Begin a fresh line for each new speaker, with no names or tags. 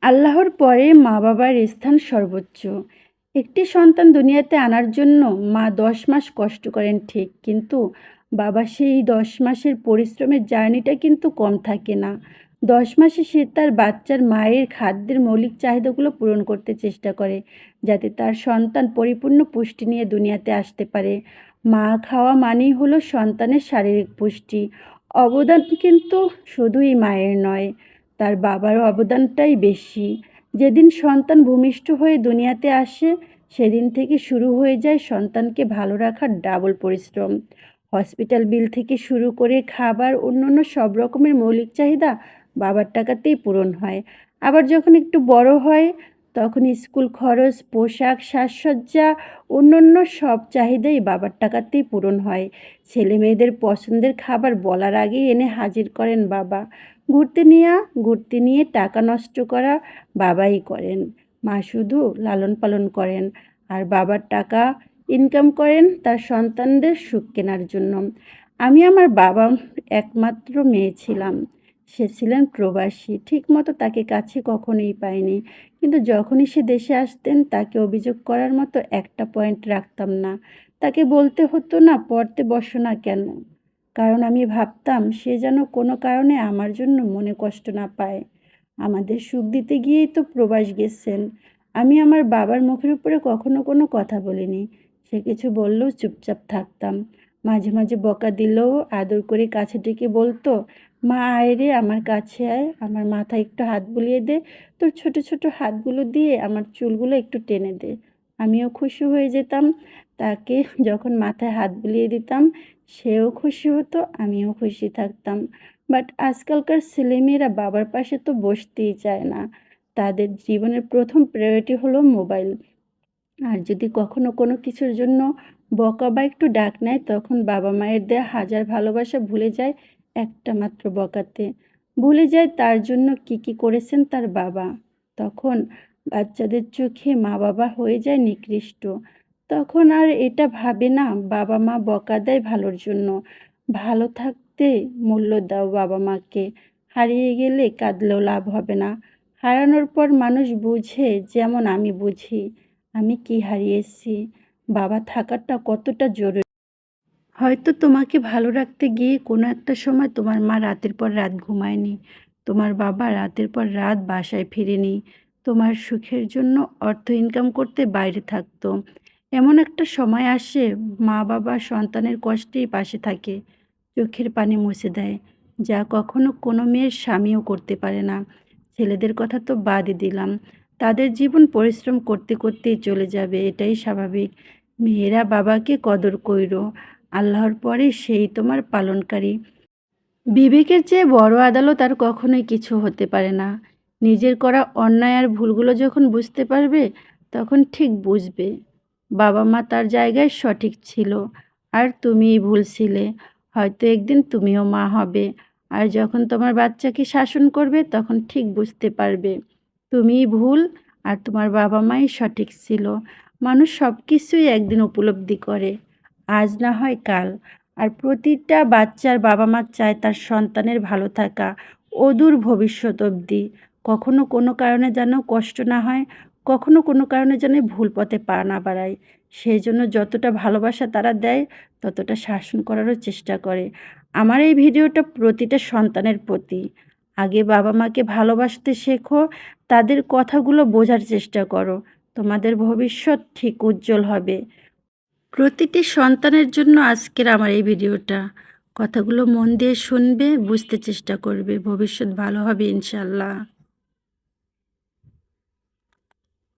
আল্লাহর পরে মা-বাবার স্থান সর্বোচ্চ। একটি সন্তান দুনিয়াতে আনার জন্য মা ১০ মাস কষ্ট করেন ঠিক, কিন্তু বাবা সেই ১০ মাসের পরিশ্রমের জার্নিটা কিন্তু কম থাকে না। ১০ মাসে সে তার বাচ্চার মায়ের খাদ্যের মৌলিক চাহিদাগুলো পূরণ করতে চেষ্টা করে, যাতে তার সন্তান পরিপূর্ণ পুষ্টি নিয়ে দুনিয়াতে আসতে পারে। মা খাওয়া মানেই হলো সন্তানের শারীরিক পুষ্টি। অবদান কিন্তু শুধুই মায়ের নয়, তার বাবার অবদানটাই বেশি। যেদিন সন্তান ভূমিষ্ঠ হয়ে দুনিয়াতে আসে, সেদিন থেকে শুরু হয়ে যায় সন্তানকে ভালো রাখার ডাবল পরিশ্রম। হসপিটাল বিল থেকে শুরু করে খাবার, অন্যান্য সব রকমের মৌলিক চাহিদা বাবার টাকাতেই পূরণ হয়। আবার যখন একটু বড় হয়, তখন স্কুল খরচ, পোশাক, সাজসজ্জা, অন্যান্য সব চাহিদাই বাবার টাকাতেই পূরণ হয়। ছেলে মেয়েদের পছন্দের খাবার বলার আগেই এনে হাজির করেন বাবা। ঘুরতে নিয়ে টাকা নষ্ট করা বাবাই করেন। মা শুধু লালন পালন করেন, আর বাবার টাকা ইনকাম করেন তার সন্তানদের সুখ কেনার জন্য। আমি আমার বাবার একমাত্র মেয়ে ছিলাম। সে ছিলেন প্রবাসী, ঠিকমতো তাকে কাছে কখনোই পাইনি। কিন্তু যখনই সে দেশে আসতেন, তাকে অভিযোগ করার মতো একটা পয়েন্ট রাখতাম না। তাকে বলতে হতো না পড়তে বসো না কেন, কারণ আমি ভাবতাম সে যেন কোনো কারণে আমার জন্য মনে কষ্ট না পায়। আমাদের সুখ দিতে গিয়েই তো প্রবাস গেছেন। আমি আমার বাবার মুখের উপরে কখনো কোনো কথা বলিনি। সে কিছু বললেও চুপচাপ থাকতাম। মাঝে মাঝে বকা দিলেও আদর করে কাছে ডেকে বলতো, মা আয় রে, আমার কাছে আয়, আমার মাথায় একটু হাত বুলিয়ে দে, তোর ছোট ছোট হাতগুলো দিয়ে আমার চুলগুলো একটু টেনে দে। আমিও খুশি হয়ে যেতাম। তাকে যখন মাথায় হাত বুলিয়ে দিতাম, সেও খুশি হতো, আমিও খুশি থাকতাম। বাট আজকালকার ছেলেমেয়েরা বাবার পাশে তো বসতেই চায় না। তাদের জীবনের প্রথম প্রায়োরিটি হলো মোবাইল। আর যদি কখনো কোনো কিছুর জন্য বকা বা একটু ডাক নেয়, তখন বাবা মায়ের দেয়া হাজার ভালোবাসা ভুলে যায় একটা মাত্র বকাতে। ভুলে যায় তার জন্য কী কী করেছেন তার বাবা। তখন বাচ্চাদের চোখে মা বাবা হয়ে যায় নিকৃষ্ট। তখন আর এটা ভাবে না বাবা মা বকা দেয় ভালোর জন্য। ভালো থাকতে মূল্য দাও বাবা মাকে। হারিয়ে গেলে কাঁদলেও লাভ হবে না। হারানোর পর মানুষ বুঝে, যেমন আমি বুঝি আমি কি হারিয়েছি, বাবা থাকাটা কতটা জরুরি। হয়তো তোমাকে ভালো রাখতে গিয়ে কোনো একটা সময় তোমার মা রাতের পর রাত ঘুমায়নি, তোমার বাবা রাতের পর রাত বাসায় ফিরেনি, তোমার সুখের জন্য অর্থ ইনকাম করতে বাইরে থাকতো। এমন একটা সময় আসে, মা বাবা সন্তানের কষ্টেই পাশে থাকে, চোখের পানি মুছে দেয়, যা কখনো কোনো মেয়ের স্বামীও করতে পারে না। ছেলেদের কথা তো বাদই দিলাম, তাদের জীবন পরিশ্রম করতে করতেই চলে যাবে, এটাই স্বাভাবিক। মেয়েরা বাবাকে কদর কইরো, আল্লাহর পরে সেই তোমার পালনকারী। বিবেকের চেয়ে বড় আদালত আর কখনোই কিছু হতে পারে না। নিজের করা অন্যায় আর ভুলগুলো যখন বুঝতে পারবে, তখন ঠিক বুঝবে বাবা মা তার জায়গায় সঠিক ছিল, আর তুমিই ভুল ছিলে। হয়তো একদিন তুমিও মা হবে, আর যখন তোমার বাচ্চাকে শাসন করবে, তখন ঠিক বুঝতে পারবে তুমিই ভুল আর তোমার বাবা মাই সঠিক ছিল। মানুষ সব কিছুই একদিন উপলব্ধি করে, আজ না হয় কাল। আর প্রতিটা বাচ্চার বাবা মা চায় তার সন্তানের ভালো থাকা অদূর ভবিষ্যৎ অবধি। কখনো কোনো কারণে যেন কষ্ট না হয়, কখনো কোনো কারণে যেন ভুল পথে পা না বাড়ায়। সেই জন্য যতটা ভালোবাসা তারা দেয়, ততটা শাসন করারও চেষ্টা করে। আমার এই ভিডিওটা প্রতিটা সন্তানের প্রতি। আগে বাবা মাকে ভালোবাসতে শেখো, তাদের কথাগুলো বোঝার চেষ্টা করো, তোমাদের ভবিষ্যৎ ঠিক উজ্জ্বল হবে। প্রতিটি সন্তানের জন্য আজকের আমার এই ভিডিওটা। কথাগুলো মন দিয়ে শুনবে, বুঝতে চেষ্টা করবে, ভবিষ্যৎ ভালো হবে ইনশাআল্লাহ।